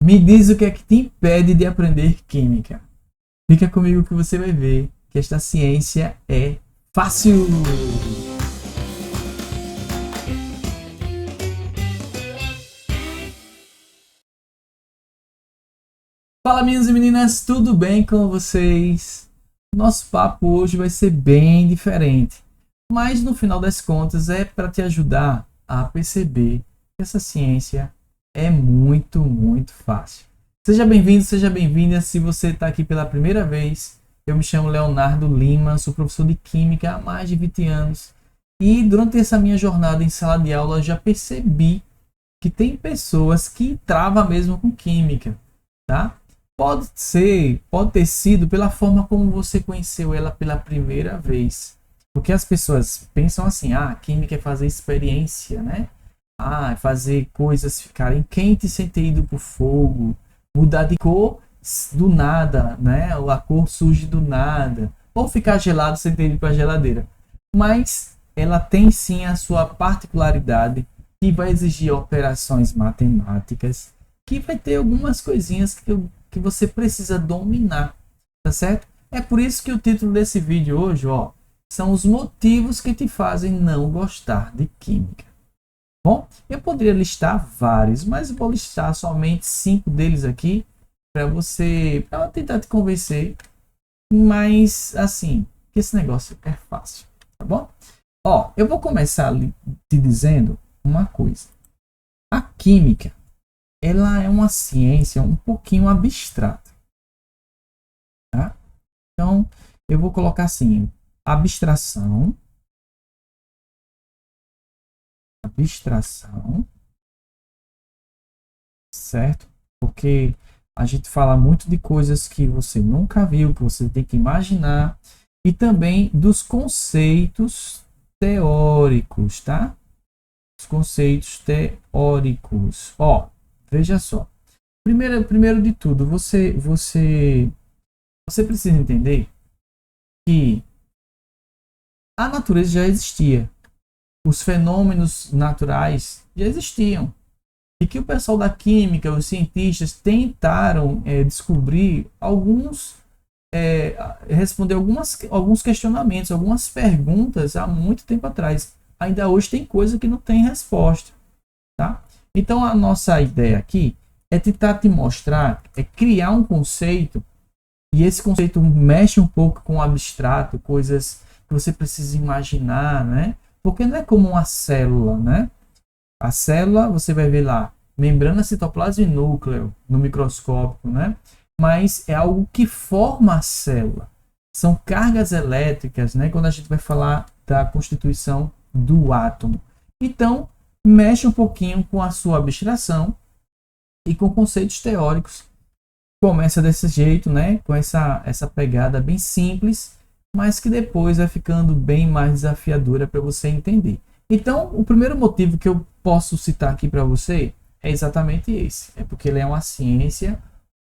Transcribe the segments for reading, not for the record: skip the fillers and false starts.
Me diz o que é que te impede de aprender química. Fica comigo que você vai ver que esta ciência é fácil. Fala, meninos e meninas, tudo bem com vocês? Nosso papo hoje vai ser bem diferente, mas no final das contas é para te ajudar a perceber que essa ciência é muito fácil. Seja bem-vindo, seja bem-vinda. Se você está aqui pela primeira vez, eu me chamo Leonardo Lima, sou professor de Química há mais de 20 anos e durante essa minha jornada em sala de aula eu já percebi que tem pessoas que travam mesmo com Química, tá? Pode ter sido pela forma como você conheceu ela pela primeira vez. Porque as pessoas pensam assim, química é fazer experiência, né? É fazer coisas ficarem quentes sem ter ido pro fogo, mudar de cor do nada, né? Ou a cor surge do nada, ou ficar gelado sem ter ido para a geladeira. Mas ela tem sim a sua particularidade, que vai exigir operações matemáticas, que vai ter algumas coisinhas que você precisa dominar, tá certo? É por isso que o título desse vídeo hoje, são os motivos que te fazem não gostar de química. Bom, eu poderia listar vários, mas vou listar somente 5 deles aqui para tentar te convencer, mas assim, que esse negócio é fácil, tá bom? Eu vou começar te dizendo uma coisa. A química, ela é uma ciência um pouquinho abstrata, tá? Então, eu vou colocar assim, abstração, certo? Porque a gente fala muito de coisas que você nunca viu, que você tem que imaginar, e também dos conceitos teóricos, tá? Os conceitos teóricos. Veja só. Primeiro de tudo, você precisa entender que a natureza já existia. Os fenômenos naturais já existiam. E que o pessoal da química, os cientistas, tentaram descobrir responder alguns questionamentos, algumas perguntas há muito tempo atrás. Ainda hoje tem coisa que não tem resposta, tá? Então a nossa ideia aqui é tentar te mostrar, criar um conceito, e esse conceito mexe um pouco com o abstrato, coisas que você precisa imaginar, né? Porque não é como uma célula, né? A célula, você vai ver lá, membrana, citoplasma e núcleo no microscópio, né? Mas é algo que forma a célula. São cargas elétricas, né? Quando a gente vai falar da constituição do átomo. Então, mexe um pouquinho com a sua abstração e com conceitos teóricos. Começa desse jeito, né? Com essa pegada bem simples, mas que depois vai ficando bem mais desafiadora para você entender. Então, o primeiro motivo que eu posso citar aqui para você é exatamente esse. É porque ele é uma ciência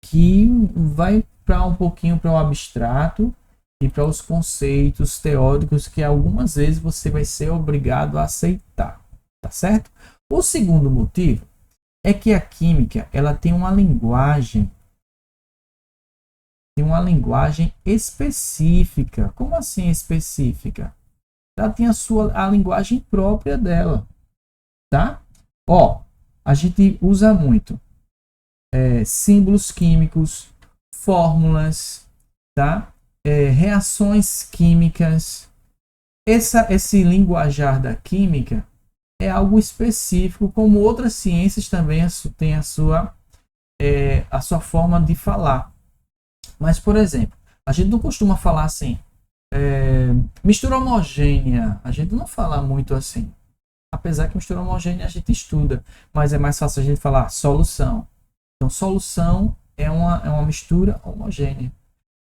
que vai para um pouquinho para o abstrato e para os conceitos teóricos que algumas vezes você vai ser obrigado a aceitar, tá certo? O segundo motivo é que a química, ela tem uma linguagem específica. Como assim específica? Ela tem a linguagem própria dela, tá? A gente usa muito símbolos químicos, fórmulas, tá? Reações químicas. Esse linguajar da química é algo específico, como outras ciências também têm a sua forma de falar. Mas, por exemplo, a gente não costuma falar assim, mistura homogênea. A gente não fala muito assim. Apesar que mistura homogênea a gente estuda, mas é mais fácil a gente falar solução. Então, solução é uma mistura homogênea.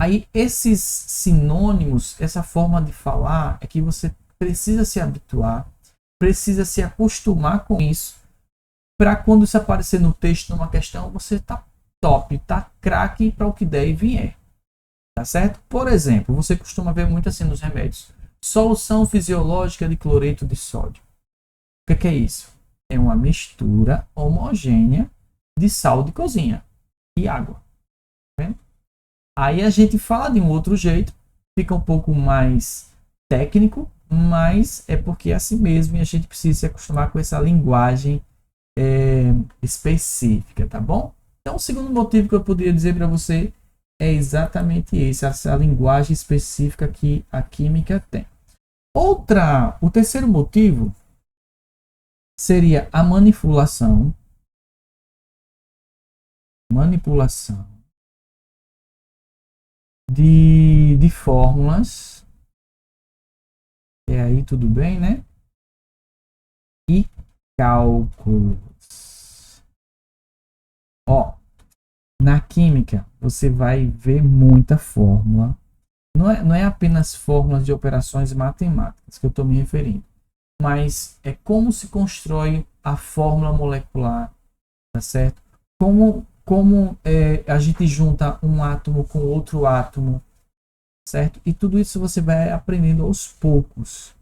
Aí, esses sinônimos, essa forma de falar, é que você precisa se habituar, precisa se acostumar com isso, para quando isso aparecer no texto, numa questão, você tá top, tá craque para o que der e vier. Tá certo? Por exemplo, você costuma ver muito assim nos remédios. Solução fisiológica de cloreto de sódio. O que é isso? É uma mistura homogênea de sal de cozinha. e água. Tá vendo? Aí a gente fala de um outro jeito, fica um pouco mais técnico, mas é porque é assim mesmo e a gente precisa se acostumar com essa linguagem específica, tá bom? Então, o segundo motivo que eu poderia dizer para você é exatamente esse, essa linguagem específica que a química tem. O terceiro motivo seria a manipulação de fórmulas, e aí tudo bem, né? E cálculos. Ó, na química você vai ver muita fórmula. Não é apenas fórmulas de operações matemáticas que eu estou me referindo, mas é como se constrói a fórmula molecular, tá certo? Como a gente junta um átomo com outro átomo, certo? E tudo isso você vai aprendendo aos poucos,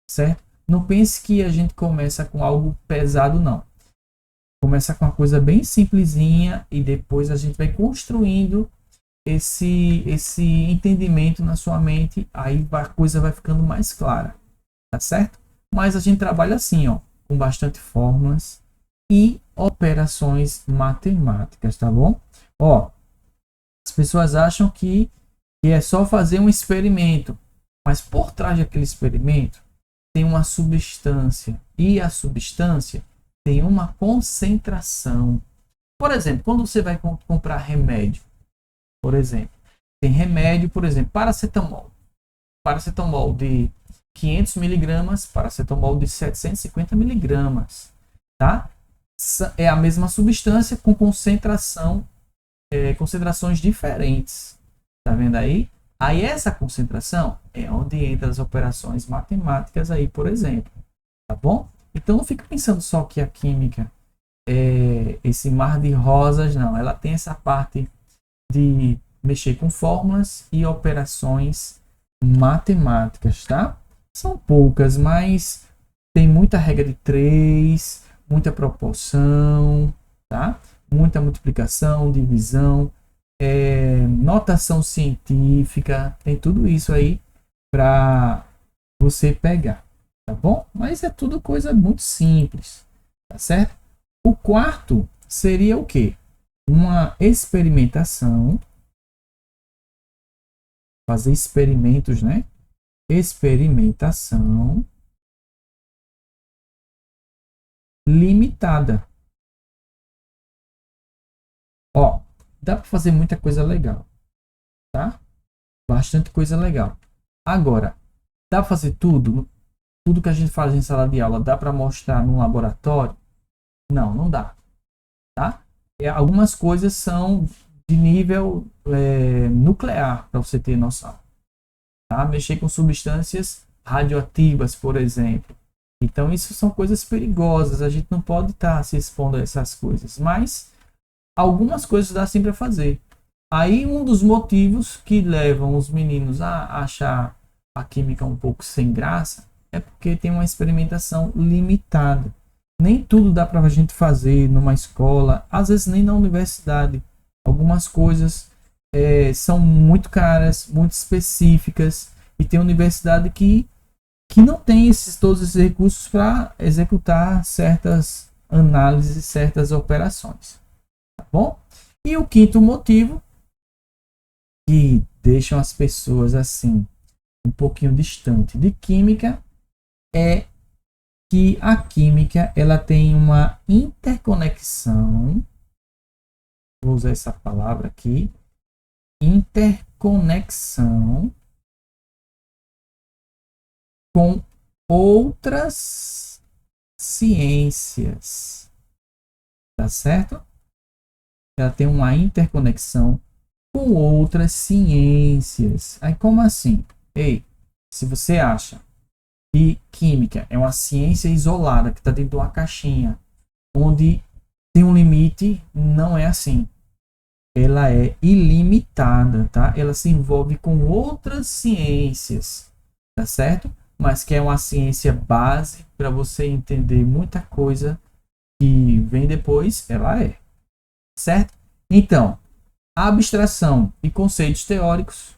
certo? Não pense que a gente começa com algo pesado, não. Começa com uma coisa bem simplesinha e depois a gente vai construindo esse entendimento na sua mente, aí a coisa vai ficando mais clara, tá certo? Mas a gente trabalha assim, ó, com bastante fórmulas e operações matemáticas, tá bom? Ó, as pessoas acham que é só fazer um experimento, mas por trás daquele experimento tem uma substância e a substância tem uma concentração. Por exemplo, quando você vai comprar remédio, por exemplo, tem remédio, por exemplo, paracetamol de 500 miligramas, paracetamol de 750 miligramas, tá? É a mesma substância com concentrações diferentes, tá vendo aí? Aí essa concentração é onde entra as operações matemáticas aí, por exemplo, tá bom? Então não fica pensando só que a química é esse mar de rosas, não. Ela tem essa parte de mexer com fórmulas e operações matemáticas, tá? São poucas, mas tem muita regra de 3, muita proporção, tá? Muita multiplicação, divisão, notação científica, tem tudo isso aí para você pegar, tá bom? Mas é tudo coisa muito simples, tá certo? O quarto seria o quê? Uma experimentação, fazer experimentos, né? Experimentação limitada. Ó, dá para fazer muita coisa legal, tá? Bastante coisa legal. Agora, dá para fazer tudo? Tudo que a gente faz em sala de aula, dá para mostrar no laboratório? Não, não dá, tá? Algumas coisas são de nível nuclear, para você ter noção. Tá? Mexer com substâncias radioativas, por exemplo. Então, isso são coisas perigosas. A gente não pode estar se expondo a essas coisas. Mas algumas coisas dá sim para fazer. Aí, um dos motivos que levam os meninos a achar a química um pouco sem graça é porque tem uma experimentação limitada. Nem tudo dá para a gente fazer numa escola, às vezes nem na universidade. Algumas coisas são muito caras, muito específicas, e tem universidade que não tem todos esses recursos para executar certas análises, certas operações, tá bom? E o quinto motivo que deixam as pessoas assim um pouquinho distante de química é que a química ela tem uma interconexão, vou usar essa palavra aqui, interconexão com outras ciências, tá certo? Ela tem uma interconexão com outras ciências. Aí como assim? Ei, se você acha que química é uma ciência isolada que está dentro de uma caixinha onde tem um limite, não é assim. Ela é ilimitada, tá? Ela se envolve com outras ciências, tá certo? Mas que é uma ciência base para você entender muita coisa que vem depois, ela é, certo? Então, abstração e conceitos teóricos,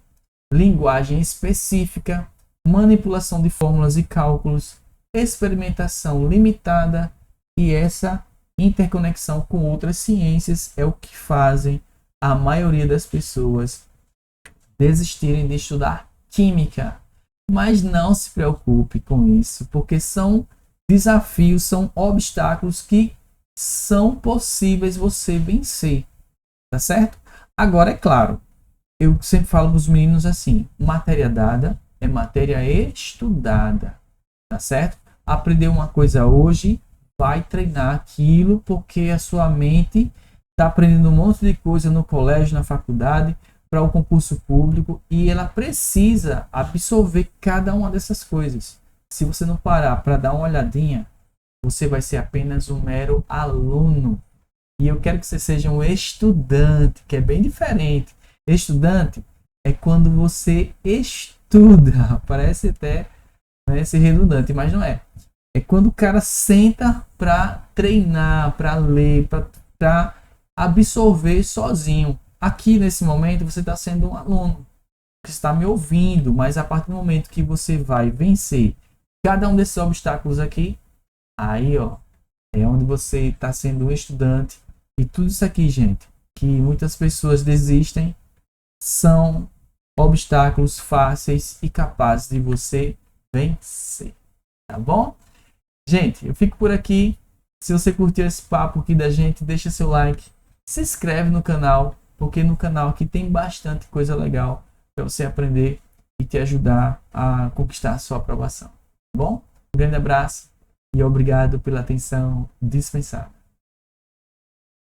linguagem específica, manipulação de fórmulas e cálculos, experimentação limitada e essa interconexão com outras ciências é o que fazem a maioria das pessoas desistirem de estudar química. Mas não se preocupe com isso, porque são desafios, são obstáculos que são possíveis você vencer, tá certo? Agora, é claro, eu sempre falo para os meninos assim, matéria dada é matéria estudada, tá certo? Aprender uma coisa hoje, vai treinar aquilo, porque a sua mente está aprendendo um monte de coisa no colégio, na faculdade, para o concurso público, e ela precisa absorver cada uma dessas coisas. Se você não parar para dar uma olhadinha, você vai ser apenas um mero aluno. E eu quero que você seja um estudante, que é bem diferente. Estudante é quando você estuda. Parece até ser redundante, mas não é. É quando o cara senta para treinar, para ler, para absorver sozinho. Aqui nesse momento você está sendo um aluno, que está me ouvindo, mas a partir do momento que você vai vencer cada um desses obstáculos aqui, aí ó, é onde você está sendo um estudante. E tudo isso aqui, gente, que muitas pessoas desistem, são obstáculos fáceis e capazes de você vencer, tá bom? Gente, eu fico por aqui. Se você curtiu esse papo aqui da gente, deixa seu like, se inscreve no canal, porque no canal aqui tem bastante coisa legal para você aprender e te ajudar a conquistar a sua aprovação, tá bom? Um grande abraço e obrigado pela atenção dispensada.